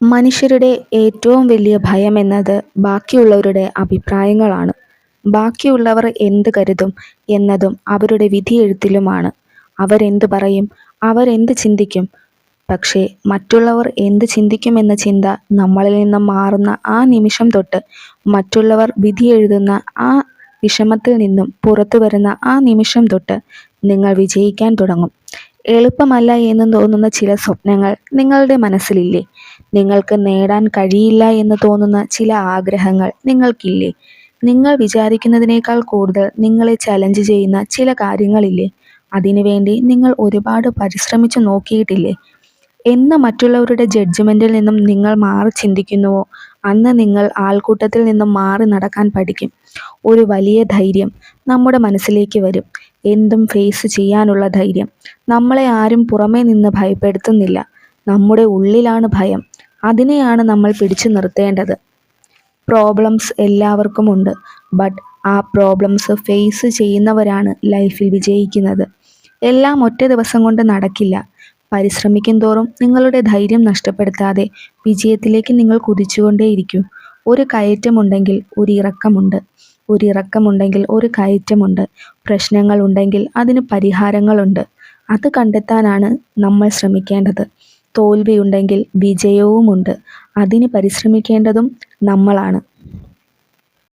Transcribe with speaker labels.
Speaker 1: മനുഷ്യരുടെ ഏറ്റവും വലിയ ഭയമെന്നത് ബാക്കിയുള്ളവരുടെ അഭിപ്രായങ്ങളാണ്. ബാക്കിയുള്ളവർ എന്ത് കരുതും എന്നതും അവരുടെ വിധിയെഴുത്തിലുമാണ്. അവരെന്ത് പറയും, അവരെന്ത് ചിന്തിക്കും. പക്ഷേ മറ്റുള്ളവർ എന്ത് ചിന്തിക്കുമെന്ന ചിന്ത നമ്മളിൽ നിന്നും മാറുന്ന ആ നിമിഷം തൊട്ട്, മറ്റുള്ളവർ വിധിയെഴുതുന്ന ആ വിഷമത്തിൽ നിന്നും പുറത്തു വരുന്ന ആ നിമിഷം തൊട്ട് നിങ്ങൾ വിജയിക്കാൻ തുടങ്ങും. എളുപ്പമല്ല എന്ന് തോന്നുന്ന ചില സ്വപ്നങ്ങൾ നിങ്ങളുടെ മനസ്സിലില്ലേ? നിങ്ങൾക്ക് നേടാൻ കഴിയില്ല എന്ന് തോന്നുന്ന ചില ആഗ്രഹങ്ങൾ നിങ്ങൾക്കില്ലേ? നിങ്ങൾ വിചാരിക്കുന്നതിനേക്കാൾ കൂടുതൽ നിങ്ങളെ ചലഞ്ച് ചെയ്യുന്ന ചില കാര്യങ്ങളില്ലേ? അതിനുവേണ്ടി നിങ്ങൾ ഒരുപാട് പരിശ്രമിച്ചു നോക്കിയിട്ടില്ലേ? എന്ന് മറ്റുള്ളവരുടെ ജഡ്ജ്മെൻറ്റിൽ നിന്നും നിങ്ങൾ മാറി ചിന്തിക്കുന്നുവോ, അന്ന് നിങ്ങൾ ആൾക്കൂട്ടത്തിൽ നിന്നും മാറി നടക്കാൻ പഠിക്കും. ഒരു വലിയ ധൈര്യം നമ്മുടെ മനസ്സിലേക്ക് വരും. എന്തും ഫേസ് ചെയ്യാനുള്ള ധൈര്യം. നമ്മളെ ആരും പുറമേ നിന്ന് ഭയപ്പെടുത്തുന്നില്ല. നമ്മുടെ ഉള്ളിലാണ് ഭയം. അതിനെയാണ് നമ്മൾ പിടിച്ചു നിർത്തേണ്ടത്. പ്രോബ്ലംസ് എല്ലാവർക്കും ഉണ്ട്. ബട്ട് ആ പ്രോബ്ലംസ് ഫേസ് ചെയ്യുന്നവരാണ് ലൈഫിൽ വിജയിക്കുന്നത്. എല്ലാം ഒറ്റ ദിവസം കൊണ്ട് നടക്കില്ല. പരിശ്രമിക്കും തോറും നിങ്ങളുടെ ധൈര്യം നഷ്ടപ്പെടുത്താതെ വിജയത്തിലേക്ക് നിങ്ങൾ കുതിച്ചുകൊണ്ടേയിരിക്കൂ. ഒരു കയറ്റമുണ്ടെങ്കിൽ ഒരു ഇറക്കമുണ്ട്. ഒരു ഇറക്കമുണ്ടെങ്കിൽ ഒരു കയറ്റമുണ്ട്. പ്രശ്നങ്ങൾ ഉണ്ടെങ്കിൽ അതിന് പരിഹാരങ്ങളുണ്ട്. അത് കണ്ടെത്താനാണ് നമ്മൾ ശ്രമിക്കേണ്ടത്. തോൽവിയുണ്ടെങ്കിൽ വിജയവുമുണ്ട്. അതിന് പരിശ്രമിക്കേണ്ടതും നമ്മളാണ്.